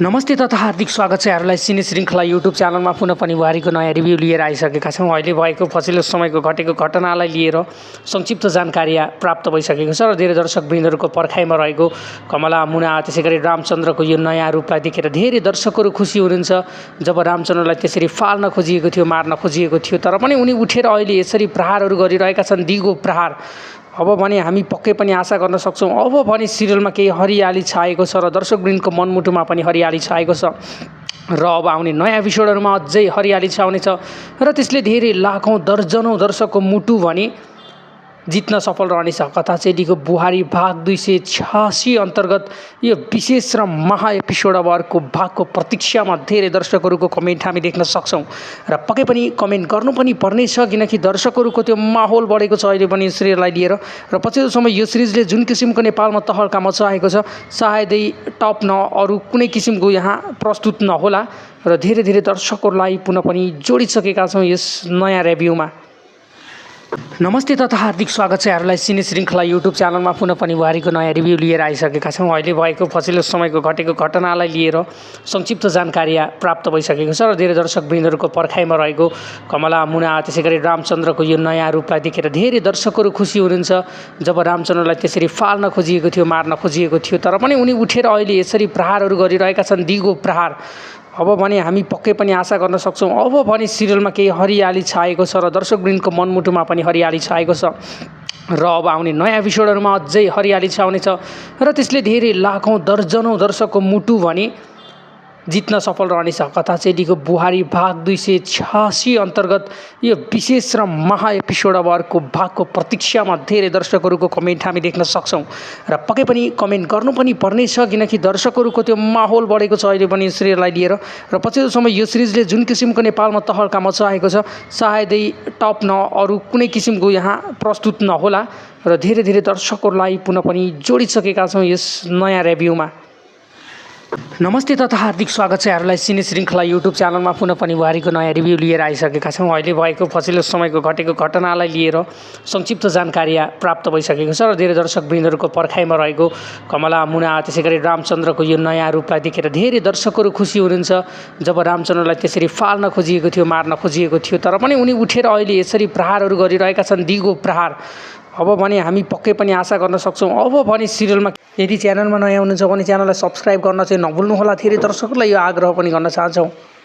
नमस्ते तथा हार्दिक स्वागत छ यहाँहरूलाई सिने श्रृङ्खला युट्युब च्यानलमा पुनः पनि बुहारीको नयाँ रिभ्यू लिएर आइसकेका छौँ। अहिले भएको पछिल्लो समयको घटेको घटनालाई लिएर संक्षिप्त जानकारी प्राप्त भइसकेको छ र धेरै दर्शकवृन्दहरूको पर्खाइमा रहेको कमला मुना त्यसै गरी रामचन्द्रको यो नयाँ रूपलाई देखेर धेरै दर्शकहरू खुसी हुनुहुन्छ। जब रामचन्द्रलाई त्यसरी फाल्न खोजिएको थियो, मार्न खोजिएको थियो, तर पनि उनी उठेर अहिले यसरी प्रहारहरू गरिरहेका छन्, दिगो प्रहार। अब भने हामी पक्कै पनि आशा गर्न सक्छौँ अब भने सिरियलमा केही हरियाली छाएको छ र दर्शकवृन्दको मनमुटुमा पनि हरियाली छाएको छ र अब आउने नयाँ एपिसोडहरूमा अझै हरियाली छाउनेछ र त्यसले धेरै लाखौँ दर्जनौँ दर्शकको मुटु भने जित्न सफल रहनेछ। कथा चेलीको बुहारी भाग 286 अन्तर्गत यो विशेष र महा एपिसोड अब अर्को भागको प्रतीक्षामा धेरै दर्शकहरूको कमेन्ट हामी देख्न सक्छौँ र पक्कै पनि कमेन्ट गर्नु पनि पर्नेछ, किनकि दर्शकहरूको त्यो माहौल बढेको छ अहिले पनि सिरियललाई लिएर। र पछिल्लो समय यो सिरिजले जुन किसिमको नेपालमा तहल्का मचाएको छ, सायदै टप न अरू कुनै किसिमको यहाँ प्रस्तुत नहोला र धेरै धेरै दर्शकहरूलाई पुनः पनि जोडिसकेका छौँ यस नयाँ रिभ्यूमा। नमस्ते तथा हार्दिक स्वागत छ यहाँहरूलाई सिने श्रृङ्खला युट्युब च्यानलमा पुनः पनि बुहारीको नयाँ रिभ्यू लिएर आइसकेका छौँ। अहिले भएको पछिल्लो समयको घटेको घटनालाई लिएर संक्षिप्त जानकारी प्राप्त भइसकेको छ र धेरै दर्शकवृन्दहरूको पर्खाइमा रहेको कमला मुना त्यसै गरी रामचन्द्रको यो नयाँ रूपलाई देखेर धेरै दर्शकहरू खुसी हुनुहुन्छ। जब रामचन्द्रलाई त्यसरी फाल्न खोजिएको थियो, मार्न खोजिएको थियो, तर पनि उनी उठेर अहिले यसरी प्रहारहरू गरिरहेका छन्, दिगो प्रहार। अब भने हामी पक्कै पनि आशा गर्न सक्छौँ अब भने सिरियलमा केही हरियाली छाएको छ र दर्शकवृन्दको मनमुटुमा पनि हरियाली छाएको छ र अब आउने नयाँ एपिसोडहरूमा अझै हरियाली छाउनेछ र त्यसले धेरै लाखौँ दर्जनौँ दर्शकको मुटु भने जित्न सफल रहनेछ। कथा चेलीको बुहारी भाग 286 अन्तर्गत यो विशेष र महा एपिसोड अब अर्को भागको प्रतीक्षामा धेरै दर्शकहरूको कमेन्ट हामी देख्न सक्छौँ र पक्कै पनि कमेन्ट गर्नु पनि पर्नेछ, किनकि दर्शकहरूको त्यो माहौल बढेको छ अहिले पनि सिरियललाई लिएर। र पछिल्लो समय यो सिरिजले जुन किसिमको नेपालमा तहल्का मचाएको छ, सायदै टप न अरू कुनै किसिमको यहाँ प्रस्तुत नहोला र धेरै धेरै दर्शकहरूलाई पुनः पनि जोडिसकेका छौँ यस नयाँ रिभ्यूमा। नमस्ते तथा हार्दिक स्वागत छ यहाँहरूलाई सिने श्रृङ्खला युट्युब च्यानलमा पुनः पनि बुहारीको नयाँ रिभ्यू लिएर आइसकेका छौँ। अहिले भएको पछिल्लो समयको घटेको घटनालाई लिएर संक्षिप्त जानकारी प्राप्त भइसकेको छ र धेरै दर्शकवृन्दहरूको पर्खाइमा रहेको कमला मुना त्यसै गरी रामचन्द्रको यो नयाँ रूपलाई देखेर धेरै दर्शकहरू खुसी हुनुहुन्छ। जब रामचन्द्रलाई त्यसरी फाल्न खोजिएको थियो, मार्न खोजिएको थियो, तर पनि उनी उठेर अहिले यसरी प्रहारहरू गरिरहेका छन्, दिगो प्रहार। अब भने हामी पक्कै पनि आशा गर्न सक्छौँ अब भने सिरियलमा यदि च्यानलमा नयाँ हुनुहुन्छ भने च्यानललाई सब्सक्राइब गर्न चाहिँ नभुल्नुहोला। धेरै दर्शकहरूलाई यो आग्रह पनि गर्न चाहन्छौँ।